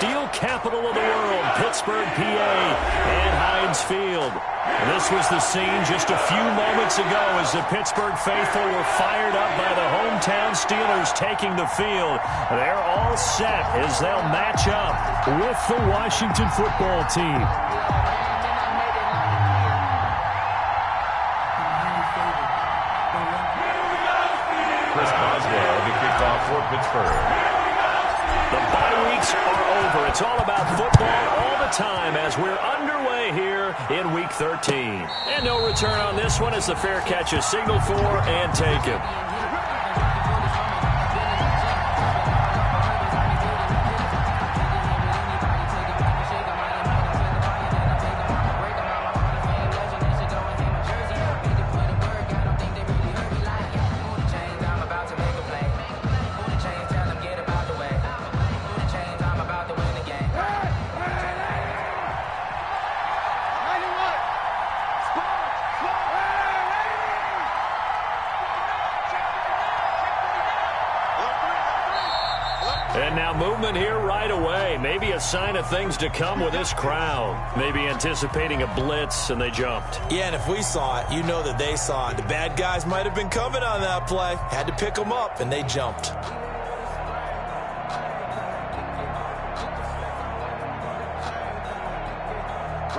steel capital of the world, Pittsburgh, PA, and Heinz Field. This was the scene just a few moments ago as the Pittsburgh faithful were fired up by the hometown Steelers taking the field. They're all set as they'll match up with the Washington football team. Chris Boswell to kick off for Pittsburgh. The bye weeks are over. It's all about football all the time as we're underway here in Week 13. And no return on this one as the fair catch is signaled for and taken. And now movement here right away. Maybe a sign of things to come with this crowd. Maybe anticipating a blitz, and they jumped. Yeah, and if we saw it, you know that they saw it. The bad guys might have been coming on that play. Had to pick them up, and they jumped.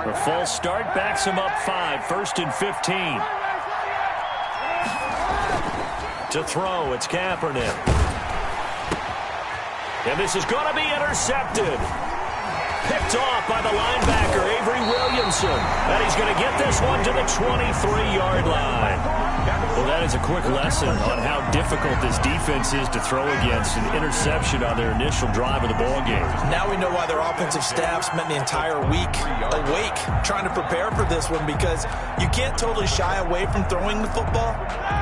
A false start backs him up 5, 1st and 15. To throw, it's Kaepernick. And this is going to be intercepted. Picked off by the linebacker, Avery Williamson. And he's going to get this one to the 23-yard line. Well, that is a quick lesson on how difficult this defense is to throw against. An interception on their initial drive of the ballgame. Now we know why their offensive staff spent the entire week awake trying to prepare for this one, because you can't totally shy away from throwing the football.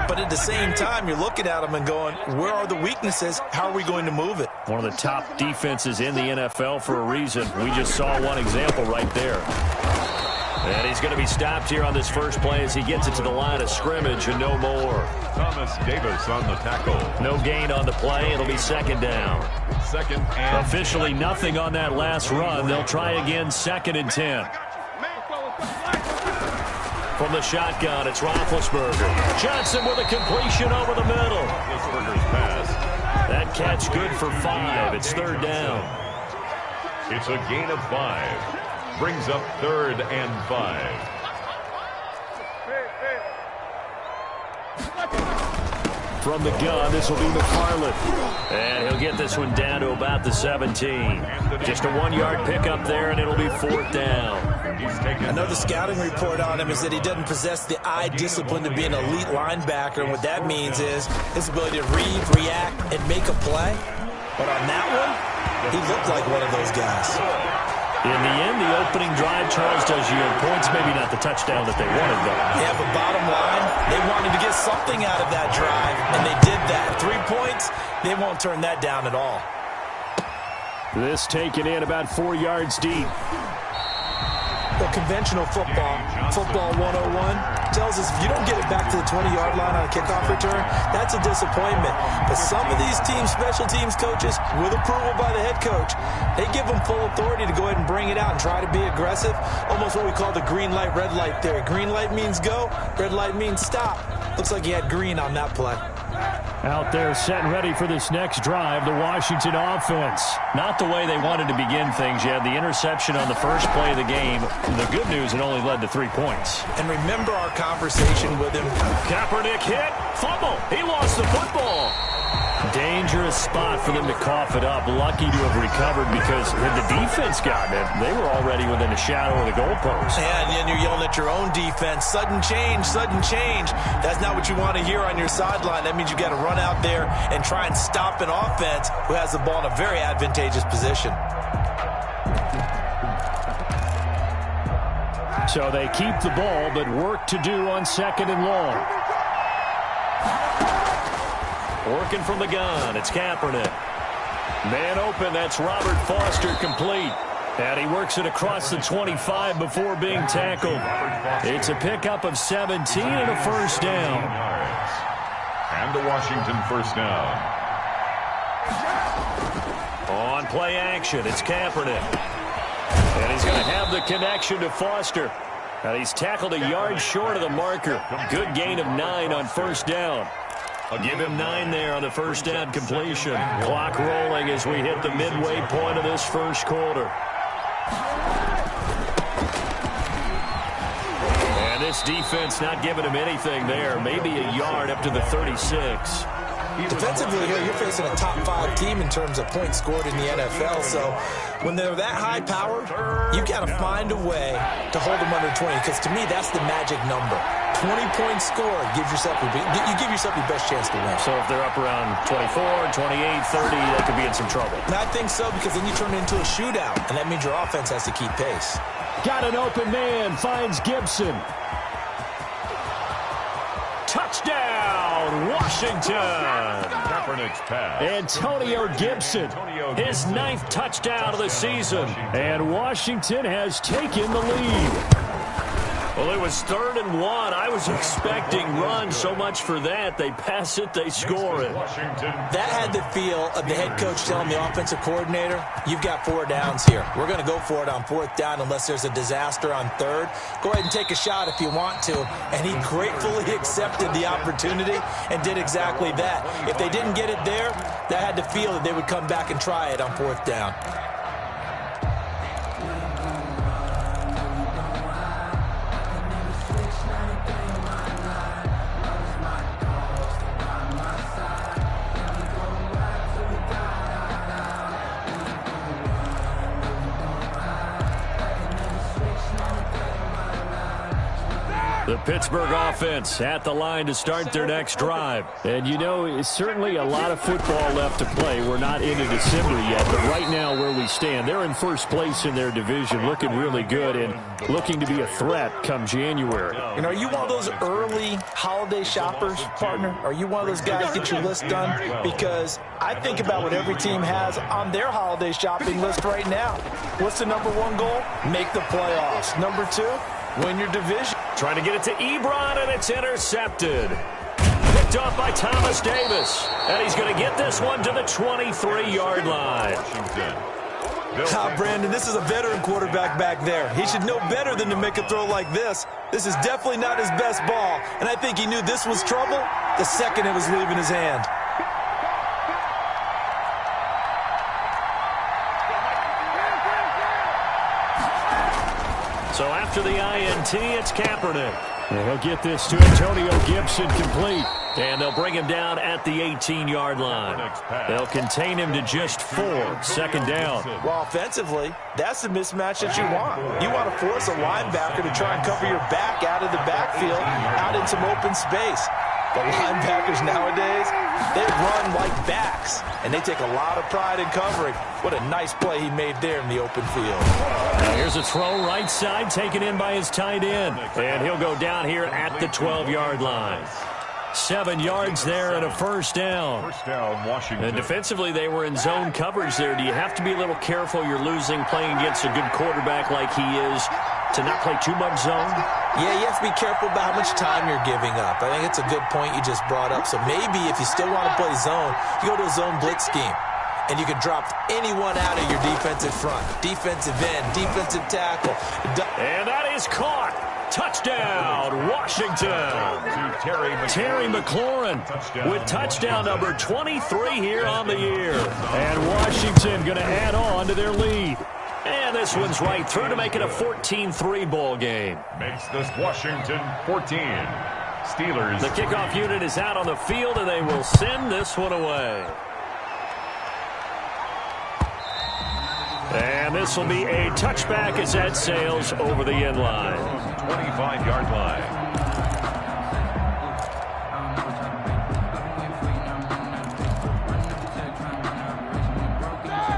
But at the same time, you're looking at them and going, where are the weaknesses? How are we going to move it? One of the top defenses in the NFL for a reason. We just saw one example right there. And he's going to be stopped here on this first play as he gets it to the line of scrimmage and no more. Thomas Davis on the tackle. No gain on the play. It'll be second down. Second and officially nothing on that last run. They'll try again, 2nd and 10. From the shotgun, it's Roethlisberger. Johnson with a completion over the middle. Roethlisberger's pass. That catch good for 5. It's 3rd down. It's a gain of 5. Brings up 3rd and 5. From the gun, this will be McFarland. And he'll get this one down to about the 17. Just a 1-yard pickup there, and it'll be 4th down. Another scouting report on him is that he doesn't possess the eye discipline to be an elite linebacker. And what that means is his ability to read, react, and make a play. But on that one, he looked like one of those guys. In the end, the opening drive, Charles, does yield points. Maybe not the touchdown that they wanted, though. Yeah, but bottom line, they wanted to get something out of that drive, and they did that. 3 points, they won't turn that down at all. This taken in about 4 yards deep. Well, conventional football 101, tells us if you don't get it back to the 20-yard line on a kickoff return, that's a disappointment. But some of these special teams coaches, with approval by the head coach, they give them full authority to go ahead and bring it out and try to be aggressive. Almost what we call the green light, red light theory. Green light means go, red light means stop. Looks like he had green on that play. Out there set and ready for this next drive, the Washington offense. Not the way they wanted to begin things. You had the interception on the first play of the game. The good news, it only led to 3 points. And remember our conversation with him. Kaepernick hit, fumble. He lost the football. Dangerous spot for them to cough it up. Lucky to have recovered, because had the defense gotten it, they were already within a shadow of the goalpost. Yeah, and then you're yelling at your own defense. Sudden change, sudden change. That's not what you want to hear on your sideline. That means you got to run out there and try and stop an offense who has the ball in a very advantageous position. So they keep the ball, but work to do on 2nd and long. Working from the gun, it's Kaepernick. Man open, that's Robert Foster, complete. And he works it across the 25 before being tackled. It's a pickup of 17 and a 1st down. And a Washington 1st down. On play action, it's Kaepernick. And he's going to have the connection to Foster. And he's tackled a yard short of the marker. Good gain of 9 on first down. I'll give him 9 there on the first down completion. Clock rolling as we hit the midway point of this first quarter. And this defense not giving him anything there. Maybe a yard up to the 36. Defensively here, you're facing a top 5 team in terms of points scored in the NFL. So when they're that high powered, you got to find a way to hold them under 20. Because to me, that's the magic number. 20 points scored gives yourself you give yourself your best chance to win. So if they're up around 24, 28, 30, they could be in some trouble. And I think so, because then you turn it into a shootout, and that means your offense has to keep pace. Got an open man, finds Gibson. Touchdown, Washington! Kaepernick's pass. Antonio Gibson, his 9th touchdown of the season. And Washington has taken the lead. Well, it was 3rd and 1. I was expecting run. So much for that. They pass it, they score it. That had the feel of the head coach telling the offensive coordinator, you've got 4 downs here. We're going to go for it on 4th down unless there's a disaster on 3rd. Go ahead and take a shot if you want to. And he gratefully accepted the opportunity and did exactly that. If they didn't get it there, that had the feel that they would come back and try it on 4th down. The Pittsburgh offense at the line to start their next drive. And, you know, it's certainly a lot of football left to play. We're not into December yet, but right now where we stand, they're in first place in their division, looking really good and looking to be a threat come January. And are you one of those early holiday shoppers, partner? Are you one of those guys get your list done? Because I think about what every team has on their holiday shopping list right now. What's the number 1 goal? Make the playoffs. Number 2, win your division. Trying to get it to Ebron, and it's intercepted. Picked off by Thomas Davis. And he's going to get this one to the 23-yard line. Brandon, this is a veteran quarterback back there. He should know better than to make a throw like this. This is definitely not his best ball. And I think he knew this was trouble the second it was leaving his hand. So after the INT, it's Kaepernick. And he'll get this to Antonio Gibson complete. And they'll bring him down at the 18-yard line. They'll contain him to just 4, 2nd down. Well, offensively, that's the mismatch that you want. You want to force a linebacker to try and cover your back out of the backfield, out in some open space. But linebackers nowadays, they run like backs, and they take a lot of pride in covering. What a nice play he made there in the open field. Now here's a throw right side, taken in by his tight end. And he'll go down here at the 12-yard line. 7 yards there and a first down. First down, Washington. And defensively, they were in zone coverage there. Do you have to be a little careful? You're losing playing against a good quarterback like he is to not play too much zone? Yeah, you have to be careful about how much time you're giving up. I think it's a good point you just brought up. So maybe if you still want to play zone, you go to a zone blitz scheme. And you can drop anyone out of your defensive front. Defensive end, defensive tackle. And that is caught. Touchdown, Washington. Terry McLaurin with touchdown number 23 here on the year. And Washington going to add on to their lead. And this one's right through to make it a 14-3 ball game. Makes this Washington 14. Steelers. The kickoff unit is out on the field, and they will send this one away. And this will be a touchback as that sails over the end line. 25-yard line.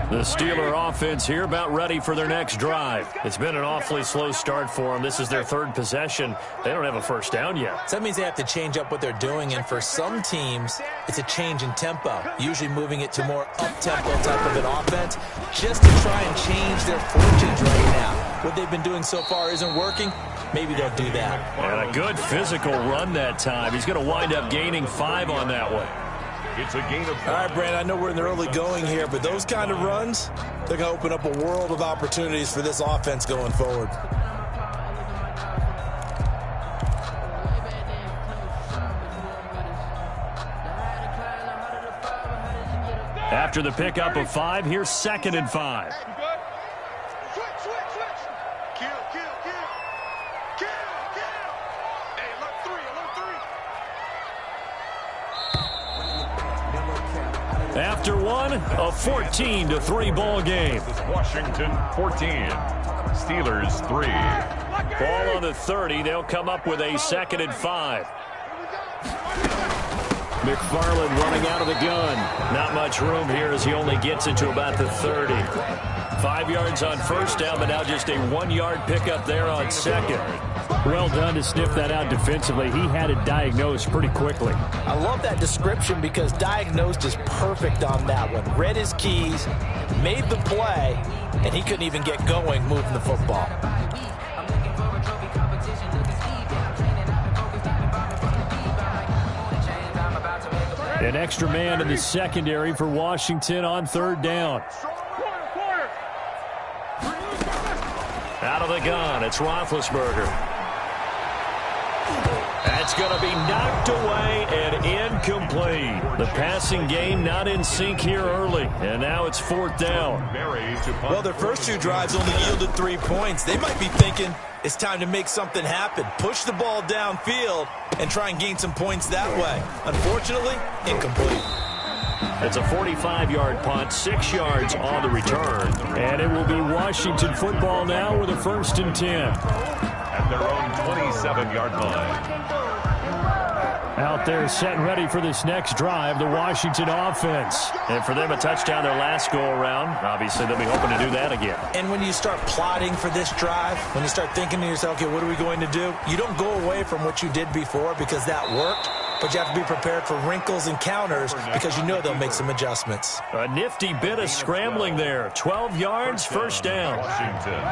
The Steeler offense here about ready for their next drive. It's been an awfully slow start for them. This is their 3rd possession. They don't have a first down yet. So that means they have to change up what they're doing, and for some teams, it's a change in tempo, usually moving it to more up-tempo type of an offense, just to try and change their fortunes right now. What they've been doing so far isn't working. Maybe they'll do that. And a good physical run that time. He's going to wind up gaining 5 on that one. It's a gain of 5. All right, Brandon, I know we're in the early going here, but those kind of runs, they're going to open up a world of opportunities for this offense going forward. After the pickup of 5, here's 2nd and 5. After one, a 14-3 ball game. Washington 14, Steelers 3. Ball on the 30. They'll come up with a 2nd and 5. McFarland running out of the gun. Not much room here as he only gets it to about the 30. 5 yards on first down, but now just a 1-yard pickup there on 2nd. Well done to sniff that out defensively. He had it diagnosed pretty quickly. I love that description because diagnosed is perfect on that one. Read his keys, made the play, and he couldn't even get going moving the football. An extra man in the secondary for Washington on 3rd down. Out of the gun, it's Roethlisberger. That's going to be knocked away and incomplete. The passing game not in sync here early, and now it's 4th down. Well, their first 2 drives only yielded 3 points. They might be thinking it's time to make something happen. Push the ball downfield and try and gain some points that way. Unfortunately, incomplete. It's a 45-yard punt, 6 yards on the return. And it will be Washington football now with a 1st and 10. At their own 27-yard line. Out there set and ready for this next drive, the Washington offense. And for them, a touchdown their last go-around. Obviously, they'll be hoping to do that again. And when you start plotting for this drive, when you start thinking to yourself, okay, what are we going to do? You don't go away from what you did before because that worked, but you have to be prepared for wrinkles and counters because you know they'll make some adjustments. A nifty bit of scrambling there. 12 yards, 1st down. Washington.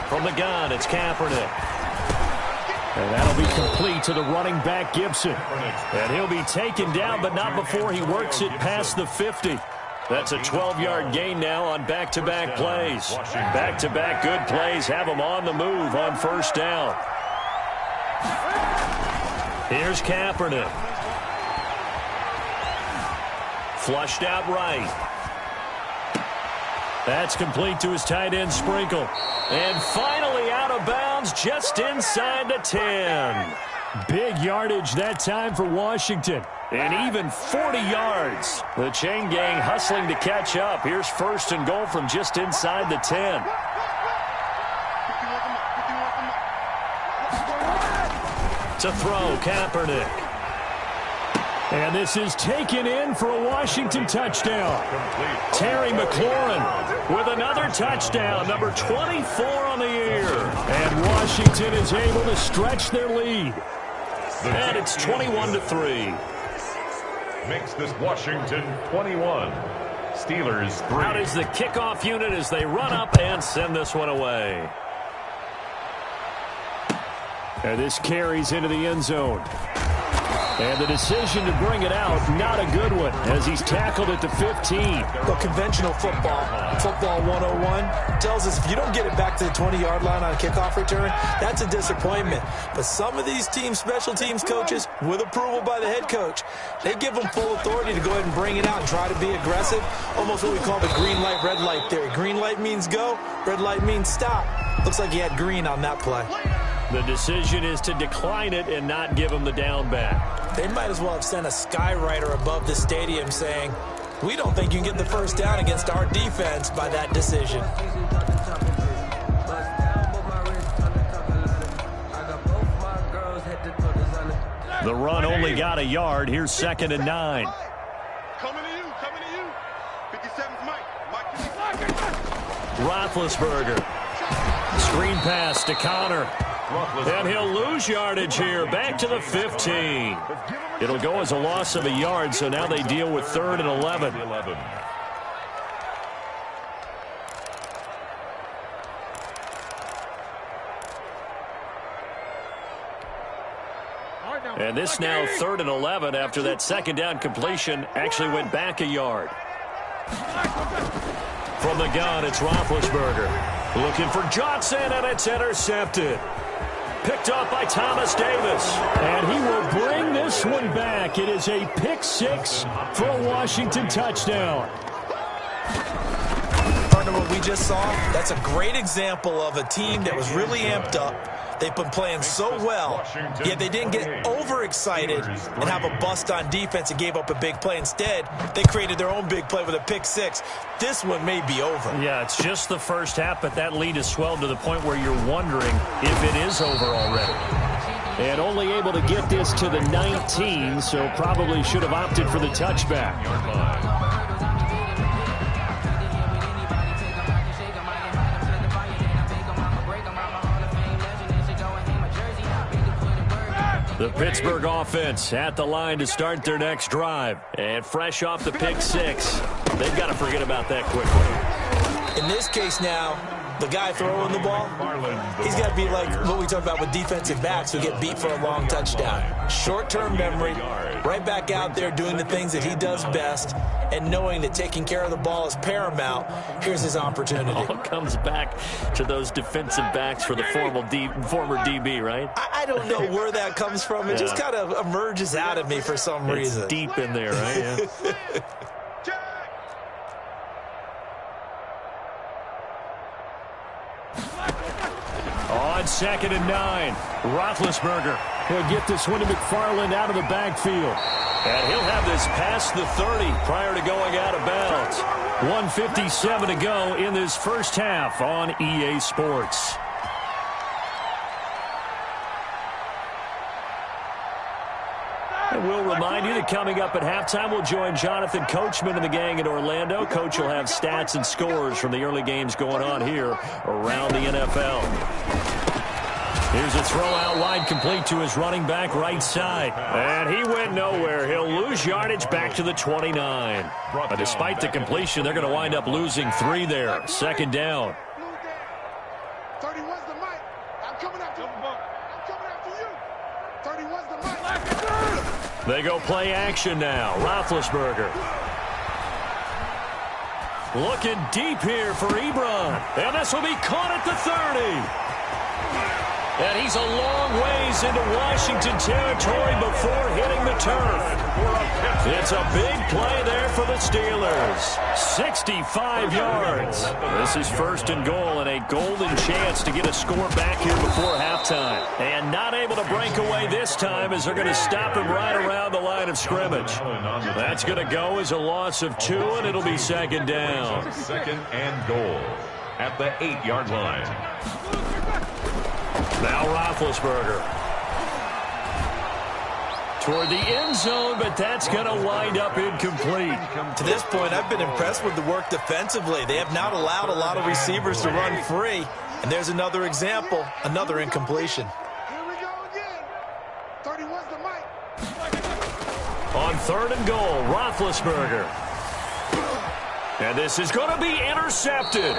From the gun, it's Kaepernick. And that'll be complete to the running back, Gibson. And he'll be taken down, but not before he works it past the 50. That's a 12-yard gain now on back-to-back plays. Back-to-back good plays have him on the move on 1st down. Here's Kaepernick. Flushed out right. That's complete to his tight end, Sprinkle. And finally out of bounds just inside the 10. Big yardage that time for Washington. And even 40 yards. The chain gang hustling to catch up. Here's 1st and goal from just inside the 10. To throw, Kaepernick. And this is taken in for a Washington touchdown. Terry McLaurin with another touchdown, number 24 on the year. And Washington is able to stretch their lead. And it's 21-3. Makes this Washington 21. Steelers 3. Out is the kickoff unit as they run up and send this one away. And this carries into the end zone. And the decision to bring it out, not a good one, as he's tackled at the 15. Well, conventional football 101, tells us if you don't get it back to the 20-yard line on a kickoff return, that's a disappointment. But some of these special teams coaches, with approval by the head coach, they give them full authority to go ahead and bring it out and try to be aggressive, almost what we call the green light, red light theory. Green light means go, red light means stop. Looks like he had green on that play. The decision is to decline it and not give him the down back. They might as well have sent a skywriter above the stadium saying, we don't think you can get the first down against our defense by that decision. The run only got a yard. Here's 2nd and 9. Coming to you. 57's Mike. Roethlisberger. Screen pass to Connor. And he'll lose yardage here. Back to the 15. It'll go as a loss of a yard, so now they deal with 3rd and 11. And this now 3rd and 11 after that second down completion actually went back a yard. From the gun, it's Roethlisberger. Looking for Johnson, and it's intercepted. Picked up by Thomas Davis. And he will bring this one back. It is a pick six for a Washington touchdown. Partner, what we just saw, that's a great example of a team that was really amped up. They've been playing so well, yet they didn't get overexcited and have a bust on defense and gave up a big play. Instead, they created their own big play with a pick six. This one may be over. Yeah, it's just the first half, but that lead has swelled to the point where you're wondering if it is over already. And only able to get this to the 19, so probably should have opted for the touchback. The Pittsburgh offense at the line to start their next drive. And fresh off the pick six, they've got to forget about that quickly. In this case now, the guy throwing the ball, he's got to be like what we talk about with defensive backs who get beat for a long touchdown. Short-term memory, right back out there doing the things that he does best, and knowing that taking care of the ball is paramount. Here's his opportunity. All comes back to those defensive backs for the former DB, right? I don't know where that comes from. It just kind of emerges out of me for some reason. It's deep in there, right? Yeah. On 2nd and 9, Roethlisberger will get this one to McFarland out of the backfield. And he'll have this past the 30 prior to going out of bounds. 1:57 to go in this first half on EA Sports. And we'll remind you that coming up at halftime, we'll join Jonathan Coachman and the gang in Orlando. Coach will have stats and scores from the early games going on here around the NFL. Here's a throw out wide, complete to his running back right side. And he went nowhere. He'll lose yardage back to the 29. But despite the completion, they're going to wind up losing 3 there. 2nd down. 30 was the mic. I'm coming after you. I'm coming after you. 30 was the mic. They go play action now. Roethlisberger. Looking deep here for Ebron. And this will be caught at the 30. And he's a long ways into Washington territory before hitting the turf. It's a big play there for the Steelers. 65 yards. This is 1st and goal and a golden chance to get a score back here before halftime. And not able to break away this time as they're going to stop him right around the line of scrimmage. That's going to go as a loss of 2, and it'll be 2nd down. 2nd and goal at the 8-yard line. Now Roethlisberger. Toward the end zone, but that's going to wind up incomplete. To this point, I've been impressed with the work defensively. They have not allowed a lot of receivers to run free. And there's another example, another incompletion. Here we go again. 30 was the mic. On 3rd and goal, Roethlisberger. And this is going to be intercepted.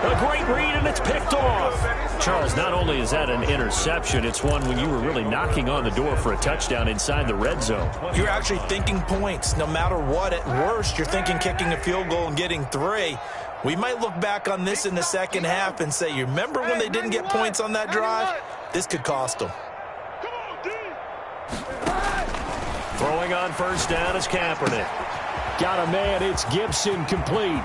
A great read, and it's picked off. Charles, not only is that an interception, it's one when you were really knocking on the door for a touchdown inside the red zone. You're actually thinking points. No matter what, at worst, you're thinking kicking a field goal and getting 3. We might look back on this in the second half and say, you remember when they didn't get points on that drive? This could cost them. Throwing on 1st down is Kaepernick. Got a man, it's Gibson, complete.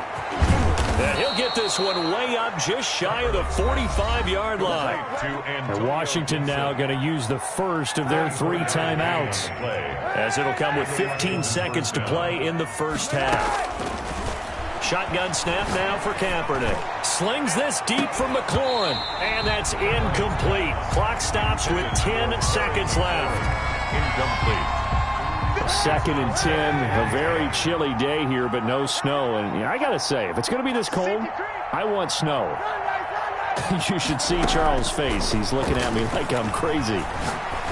And he'll get this one way up just shy of the 45-yard line. And Washington now going to use the first of their 3 timeouts. As it'll come with 15 seconds to play in the first half. Shotgun snap now for Kaepernick. Slings this deep from McLaurin. And that's incomplete. Clock stops with 10 seconds left. Incomplete. 2nd and 10, a very chilly day here, but no snow. And I got to say, if it's going to be this cold, I want snow. You should see Charles' face. He's looking at me like I'm crazy.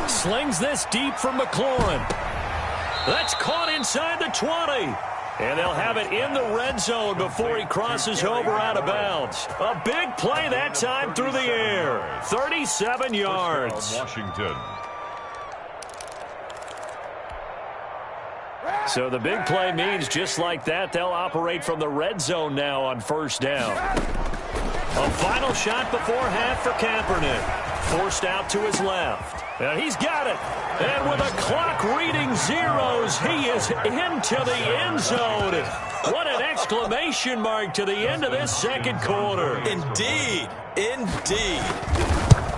Slings this deep from McLaurin. That's caught inside the 20. And they'll have it in the red zone before he crosses over out of bounds. A big play that time through the air. 37 yards. Washington. So the big play means just like that, they'll operate from the red zone now on first down. A final shot before half for Kaepernick. Forced out to his left. And he's got it. And with the clock reading zeros, he is into the end zone. What an exclamation mark to the end of this second quarter. Indeed. Indeed.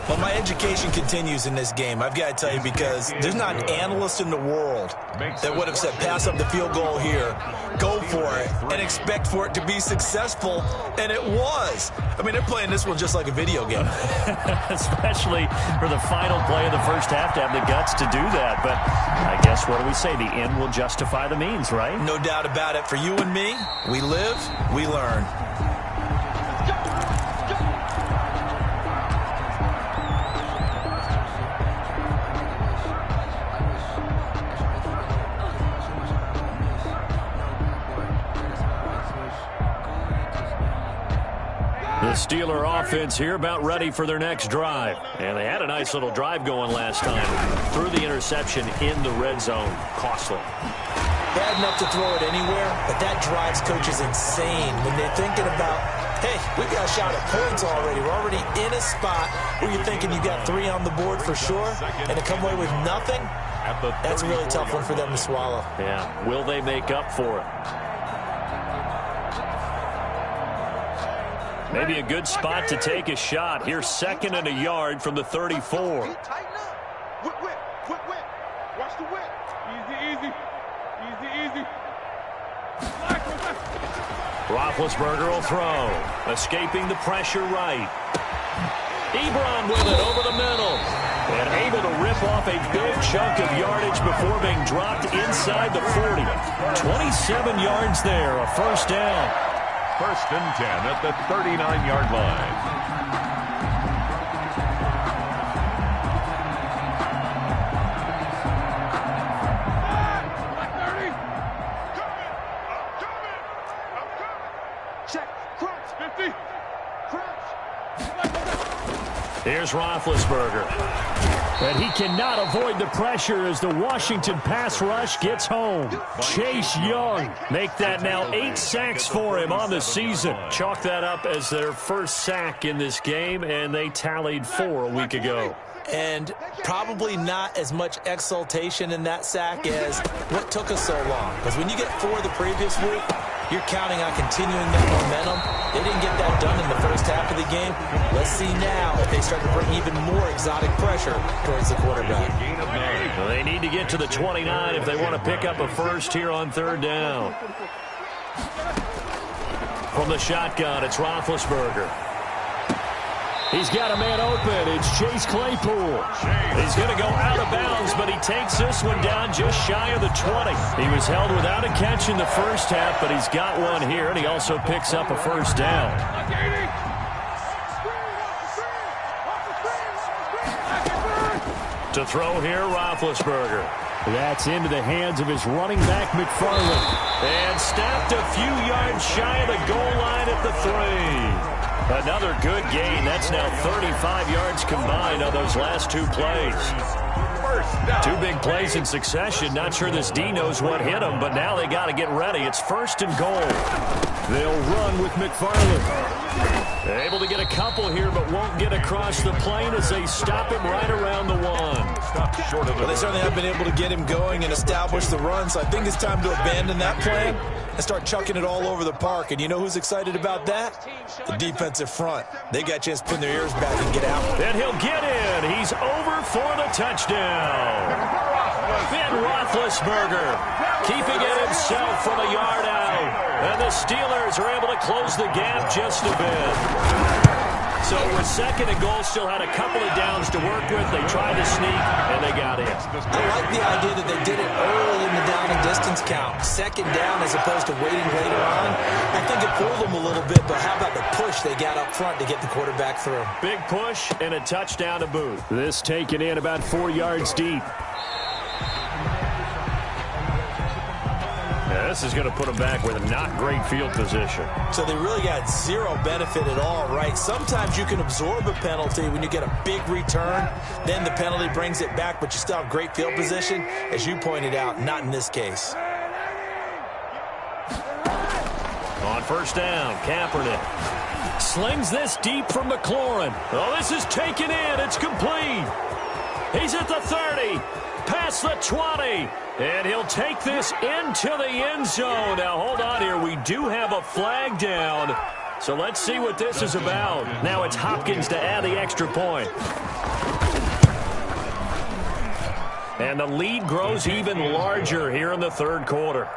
Well, my education continues in this game, I've got to tell you, because there's not an analyst in the world that would have said pass up the field goal here, go for it, and expect for it to be successful, and it was. I mean, they're playing this one just like a video game. Especially for the final play of the first half to have the guts to do that. But I guess, what do we say? The end will justify the means, right? No doubt about it. For you and me, we live, we learn. The Steeler offense here about ready for their next drive. And they had a nice little drive going last time. Threw the interception in the red zone. Costly. Bad enough to throw it anywhere, but that drives coaches insane when they're thinking about, hey, we've got a shot at points already. We're already in a spot where you're thinking you got 3 on the board for sure, and to come away with nothing, that's a really tough one for them to swallow. Yeah, will they make up for it? Maybe a good spot to take a shot. Here's 2nd and a yard from the 34. Tighten up. Whip. Watch the whip. Easy. Roethlisberger will throw. Escaping the pressure right. Ebron with it over the middle. And able to rip off a big chunk of yardage before being dropped inside the 40. 27 yards there, a first down. 1st and 10 at the 39-yard line. Check. Crunch. 50. Crunch. Here's Roethlisberger. And he cannot avoid the pressure as the Washington pass rush gets home. Chase Young make that now 8 sacks for him on the season. Chalk that up as their first sack in this game, and they tallied 4 a week ago. And probably not as much exultation in that sack as what took us so long. Because when you get 4 the previous week, you're counting on continuing that momentum. They didn't get that done in the first half of the game. Let's see now if they start to bring even more exotic pressure towards the quarterback. Well, they need to get to the 29 if they want to pick up a first here on 3rd down. From the shotgun, it's Roethlisberger. He's got a man open. It's Chase Claypool. He's going to go out of bounds, but he takes this one down just shy of the 20. He was held without a catch in the first half, but he's got one here, and he also picks up a first down. To throw here, Roethlisberger. That's into the hands of his running back, McFarland. And snapped a few yards shy of the goal line at the 3. Another good gain. That's now 35 yards combined on those last 2 plays. 2 big plays in succession. Not sure this D knows what hit him, but now they got to get ready. It's 1st and goal. They'll run with McFarland. Able to get a couple here, but won't get across the plane as they stop him right around the 1. Well, they certainly have been able to get him going and establish the run, so I think it's time to abandon that plan and start chucking it all over the park. And you know who's excited about that? The defensive front. They got a chance to put their ears back and get out. And he'll get in. He's over for the touchdown. Ben Roethlisberger keeping it himself from a yard out. And the Steelers are able to close the gap just a bit. So with 2nd and goal, still had a couple of downs to work with. They tried to sneak, and they got in. I like the idea that they did it early in the down and distance count. 2nd down as opposed to waiting later on. I think it fooled them a little bit, but how about the push they got up front to get the quarterback through? Big push and a touchdown to boot. This taken in about 4 yards deep. Yeah, this is going to put them back with a not great field position. So they really got 0 benefit at all, right? Sometimes you can absorb a penalty when you get a big return. Then the penalty brings it back, but you still have great field position. As you pointed out, not in this case. On first down, Kaepernick slings this deep from McLaurin. Oh, this is taken in. It's complete. He's at the 30, past the 20, and he'll take this into the end zone. Now, hold on here. We do have a flag down, so let's see what this is about. Now it's Hopkins to add the extra point. And the lead grows even larger here in the third quarter.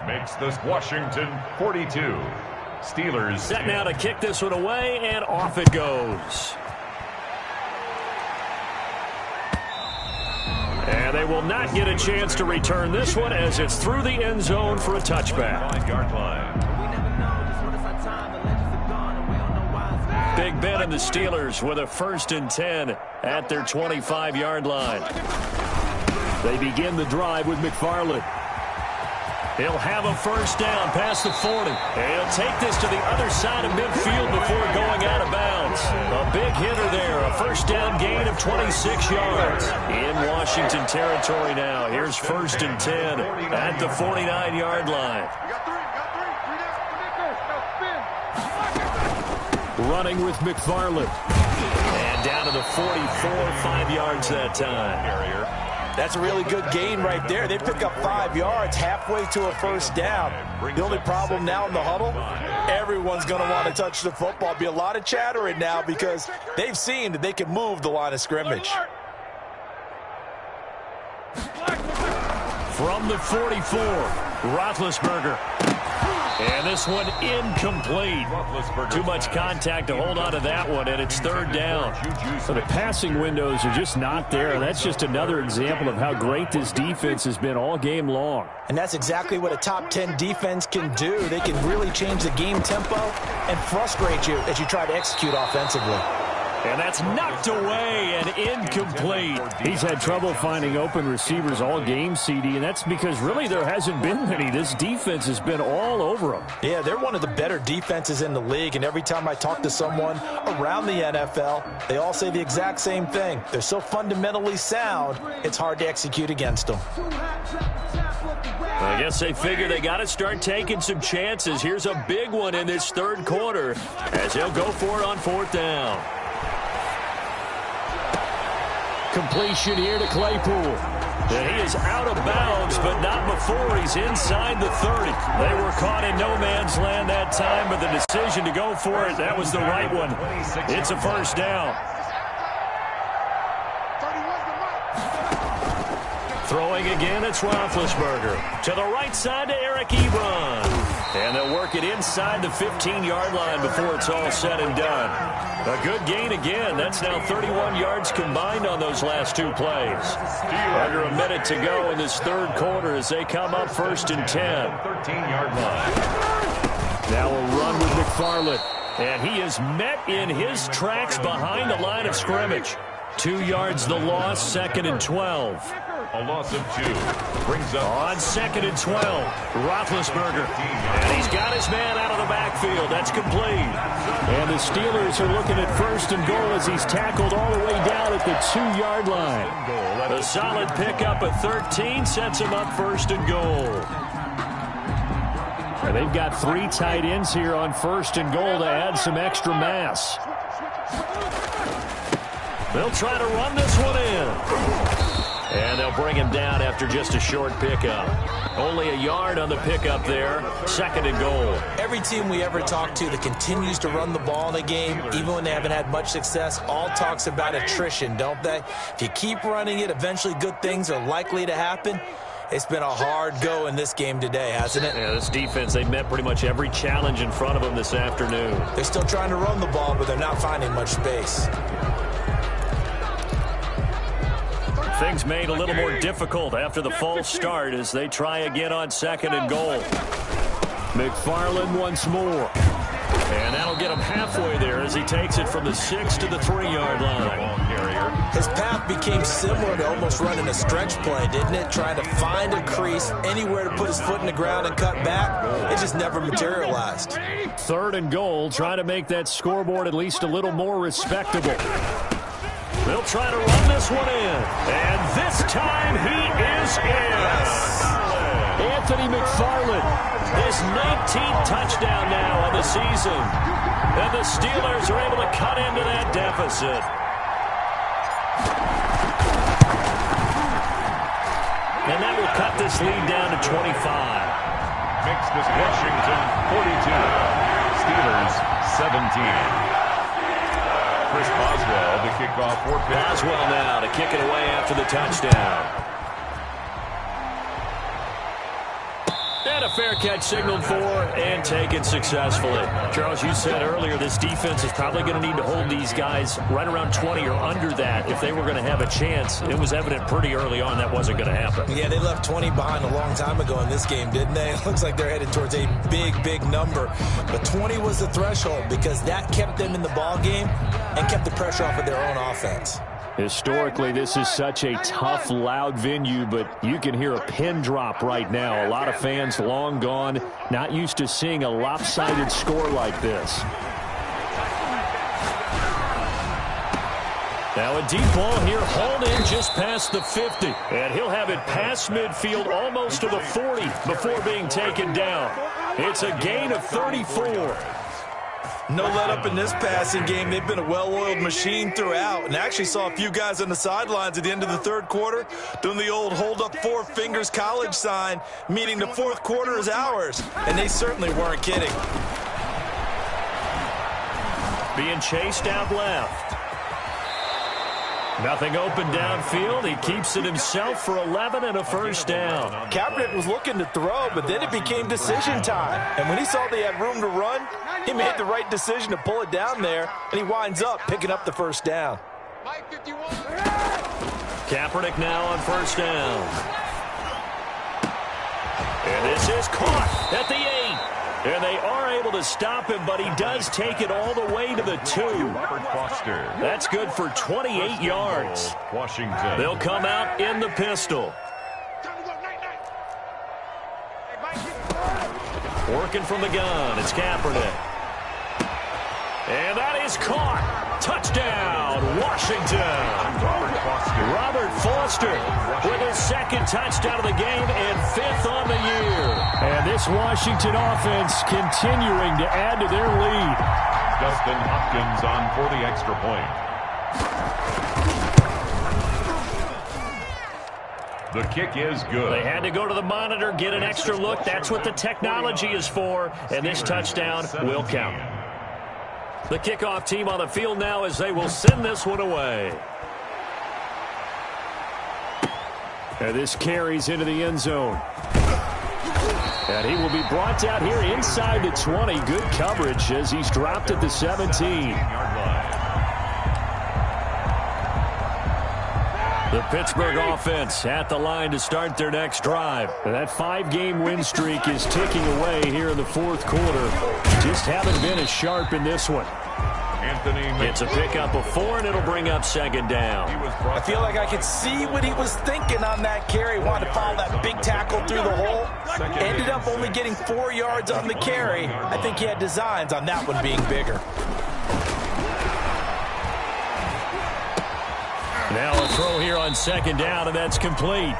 Makes this Washington 42. Steelers set now to kick this one away, and off it goes. And they will not get a chance to return this one as it's through the end zone for a touchback. 9-yard line. Big Ben and the Steelers with a 1st and 10 at their 25-yard line. They begin the drive with McFarland. He'll have a first down past the 40. And he'll take this to the other side of midfield before going out of bounds. A big hitter there. A first down gain of 26 yards. In Washington territory now. Here's 1st and 10 at the 49-yard line. Running with McFarland. And down to the 44, 5 yards that time. That's a really good gain right there. They pick up 5 yards halfway to a first down. The only problem now in the huddle, everyone's going to want to touch the football. Be a lot of chattering now because they've seen that they can move the line of scrimmage. From the 44, Roethlisberger. And this one incomplete. Too much contact to hold on to that one, and it's 3rd down. So the passing windows are just not there. That's just another example of how great this defense has been all game long. And that's exactly what a top 10 defense can do. They can really change the game tempo and frustrate you as you try to execute offensively. And that's knocked away and incomplete. He's had trouble finding open receivers all game, CD, and that's because really there hasn't been many. This defense has been all over them. Yeah, they're one of the better defenses in the league, and every time I talk to someone around the NFL, they all say the exact same thing. They're so fundamentally sound, it's hard to execute against them. I guess they figure they got to start taking some chances. Here's a big one in this 3rd quarter as they'll go for it on 4th down. Completion here to Claypool. And he is out of bounds, but not before he's inside the 30. They were caught in no man's land that time, but the decision to go for it, that was the right one. It's a first down. Throwing again, it's Roethlisberger. To the right side to Eric Ebron. And they'll work it inside the 15-yard line before it's all said and done. A good gain again. That's now 31 yards combined on those last 2 plays. Under a minute to go in this 3rd quarter as they come up 1st and 10. 13-yard line. Now a run with McFarland. And he is met in his tracks behind the line of scrimmage. 2 yards the loss, 2nd and 12. A loss of 2. Brings up on 2nd and 12. Roethlisberger. And he's got his man out of the backfield. That's complete. And the Steelers are looking at 1st and goal as he's tackled all the way down at the 2-yard line. A solid pickup of 13 sets him up 1st and goal. And they've got 3 tight ends here on 1st and goal to add some extra mass. They'll try to run this one in. And they'll bring him down after just a short pickup. Only a yard on the pickup there. 2nd and goal. Every team we ever talk to that continues to run the ball in a game, even when they haven't had much success, all talks about attrition, don't they? If you keep running it, eventually good things are likely to happen. It's been a hard go in this game today, hasn't it? Yeah, this defense, they met pretty much every challenge in front of them this afternoon. They're still trying to run the ball, but they're not finding much space. Things made a little more difficult after the false start as they try again on 2nd and goal. McFarland once more. And that'll get him halfway there as he takes it from the 6 to the 3-yard line. His path became similar to almost running a stretch play, didn't it? Trying to find a crease, anywhere to put his foot in the ground and cut back. It just never materialized. 3rd and goal, trying to make that scoreboard at least a little more respectable. They'll try to run this one in. And this time he is in. Anthony McFarland His 19th touchdown now of the season. And the Steelers are able to cut into that deficit. And that will cut this lead down to 25. Makes this Washington 42. Steelers 17. Chris Boswell to kick off for Pitt. Boswell now to kick it away after the touchdown. And a fair catch signaled for and taken successfully. Charles, you said earlier this defense is probably going to need to hold these guys right around 20 or under that if they were going to have a chance. It was evident pretty early on that wasn't going to happen. Yeah, they left 20 behind a long time ago in this game, didn't they? It looks like they're headed towards a big, big number. But 20 was the threshold because that kept them in the ball game and kept the pressure off of their own offense. Historically, this is such a tough, loud venue, but you can hear a pin drop right now. A lot of fans long gone, not used to seeing a lopsided score like this. Now a deep ball here, hauled in just past the 50. And he'll have it past midfield almost to the 40 before being taken down. It's a gain of 34. No let up in this passing game. They've been a well-oiled machine throughout. And actually saw a few guys on the sidelines at the end of the third quarter doing the old hold up four fingers college sign, meaning the fourth quarter is ours. And they certainly weren't kidding. Being chased out left. Nothing open downfield. He keeps it himself for 11 and a first down. Kaepernick was looking to throw, but then it became decision time. And when he saw they had room to run, he made the right decision to pull it down there, and he winds up picking up the first down. Kaepernick now on first down. And this is caught at the 8. And they are able to stop him, but he does take it all the way to the 2. That's good for 28 yards. Washington. They'll come out in the pistol. Working from the gun, it's Kaepernick. And that is caught. Touchdown, Washington. Robert Foster with his second touchdown of the game and 5th on the year. And this Washington offense continuing to add to their lead. Dustin Hopkins on for the extra point. The kick is good. They had to go to the monitor, get an extra look. That's what the technology is for. And this touchdown will count. The kickoff team on the field now as they will send this one away. And this carries into the end zone. And he will be brought out here inside the 20. Good coverage as he's dropped at the 17. The Pittsburgh offense at the line to start their next drive. And that 5-game win streak is ticking away here in the fourth quarter. Just haven't been as sharp in this one. It's a pickup of 4, and it'll bring up second down. I feel like I could see what he was thinking on that carry. Wanted to follow that big tackle through the hole. Ended up only getting 4 yards on the carry. I think he had designs on that one being bigger. Now a throw here on second down, and that's complete.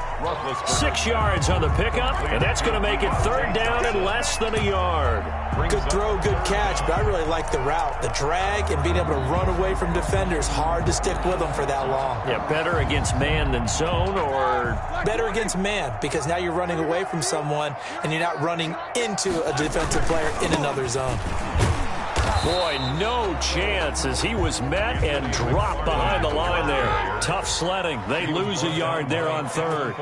6 yards on the pickup, and that's going to make it third down and less than a yard. Good throw, good catch, but I really like the route. The drag and being able to run away from defenders, hard to stick with them for that long. Yeah, better against man than zone, or? Better against man, because now you're running away from someone, and you're not running into a defensive player in another zone. Boy, no chance as he was met and dropped behind the line there. Tough sledding. They lose a yard there on third.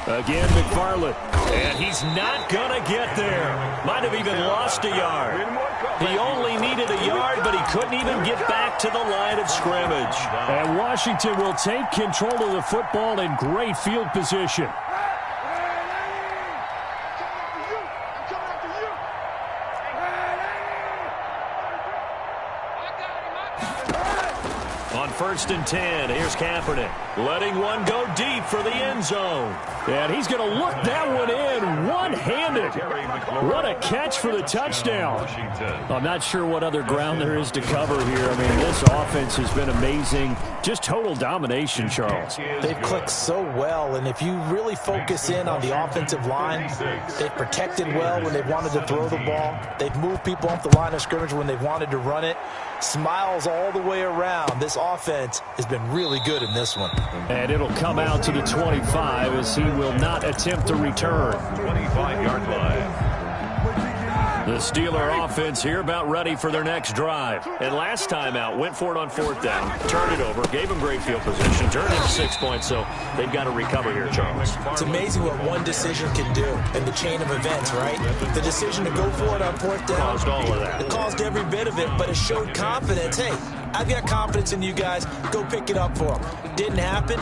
Again, McFarland. And he's not going to get there. Might have even lost a yard. He only needed a yard, but he couldn't even get back to the line of scrimmage. And Washington will take control of the football in great field position. 1st and 10. Here's Kaepernick. Letting one go deep for the end zone. And he's going to look that one in one-handed. What a catch for the touchdown. I'm not sure what other ground there is to cover here. I mean, this offense has been amazing. Just total domination, Charles. They've clicked so well, and if you really focus in on the offensive line, they've protected well when they've wanted to throw the ball. They've moved people off the line of scrimmage when they've wanted to run it. Smiles all the way around. This offense has been really good in this one. And it'll come out to the 25 as he will not attempt to return. 25-yard line. The Steeler offense here about ready for their next drive. And last time out, went for it on 4th down, turned it over, gave them great field position, turned into 6 points, so they've got to recover here, Charles. It's amazing what one decision can do in the chain of events, right? The decision to go for it on 4th down. Caused all of that. It caused every bit of it, but it showed confidence. Hey, I've got confidence in you guys. Go pick it up for them. Didn't happen.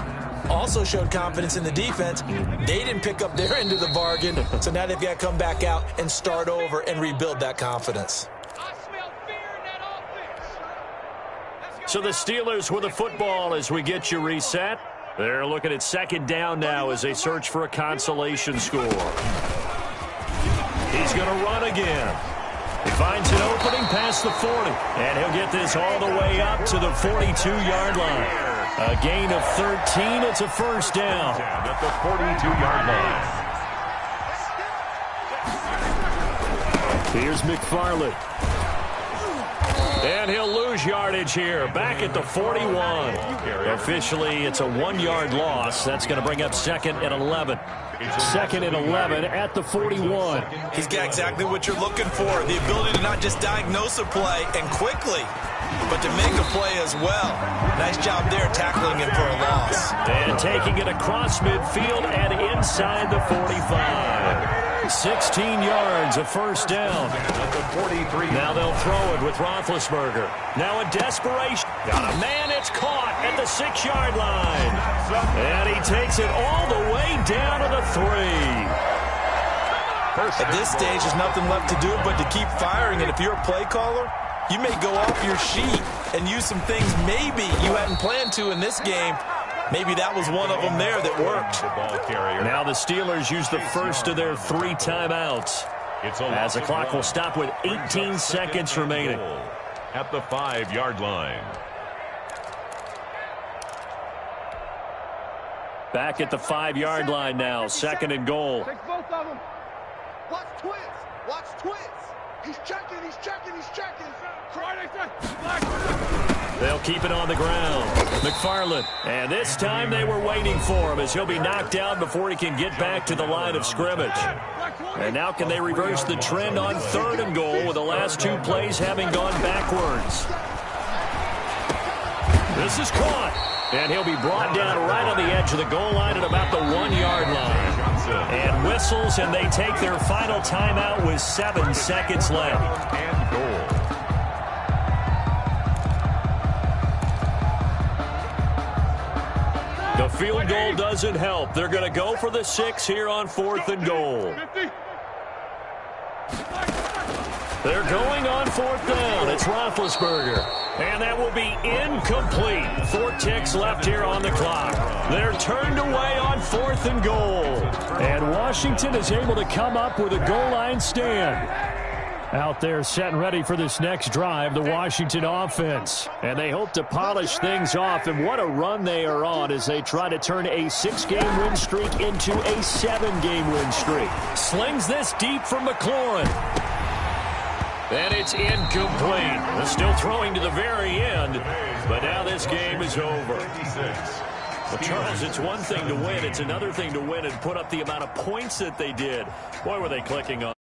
Also showed confidence in the defense. They didn't pick up their end of the bargain, so now they've got to come back out and start over and rebuild that confidence. So the Steelers with the football as we get you reset. They're looking at 2nd down now as they search for a consolation score. He's going to run again. He finds an opening past the 40, and he'll get this all the way up to the 42-yard line. A gain of 13. It's a 1st down. At the 42-yard line. Here's McFarland. And he'll lose yardage here. Back at the 41. Officially, it's a 1-yard loss. That's going to bring up 2nd and 11. 2nd and 11 at the 41. He's got exactly what you're looking for, the ability to not just diagnose a play and quickly, but to make a play as well. Nice job there tackling him for a loss. And taking it across midfield and inside the 45. 16 yards, a 1st down. Now they'll throw it with Roethlisberger. Now a desperation. Got a man, it's caught at the 6-yard line. And he takes it all the way down to the 3. At this stage, there's nothing left to do but to keep firing. And if you're a play caller, you may go off your sheet and use some things maybe you hadn't planned to in this game. Maybe that was one of them there that worked. Now the Steelers use the first of their 3 timeouts. As the clock will stop with 18 seconds remaining. At the 5-yard line. Back at the 5-yard line now. 2nd and goal. Take both of them. Watch twins. Watch twins. He's checking. He's checking. He's checking. They'll keep it on the ground. McFarland. And this time they were waiting for him as he'll be knocked down before he can get back to the line of scrimmage. And now can they reverse the trend on 3rd and goal with the last 2 plays having gone backwards. This is caught. And he'll be brought down right on the edge of the goal line at about the 1-yard line. And whistles, and they take their final timeout with 7 seconds left. And goal. The field goal doesn't help. They're going to go for the 6 here on 4th and goal. They're going on 4th down. It's Roethlisberger. And that will be incomplete. 4 ticks left here on the clock. They're turned away on 4th and goal. And Washington is able to come up with a goal line stand. Out there set and ready for this next drive, the Washington offense. And they hope to polish things off. And what a run they are on as they try to turn a 6-game win streak into a 7-game win streak. Slings this deep from McLaurin. And it's incomplete. They're still throwing to the very end. But now this game is over. Well, Charles, it's one thing to win. It's another thing to win and put up the amount of points that they did. Boy, were they clicking on.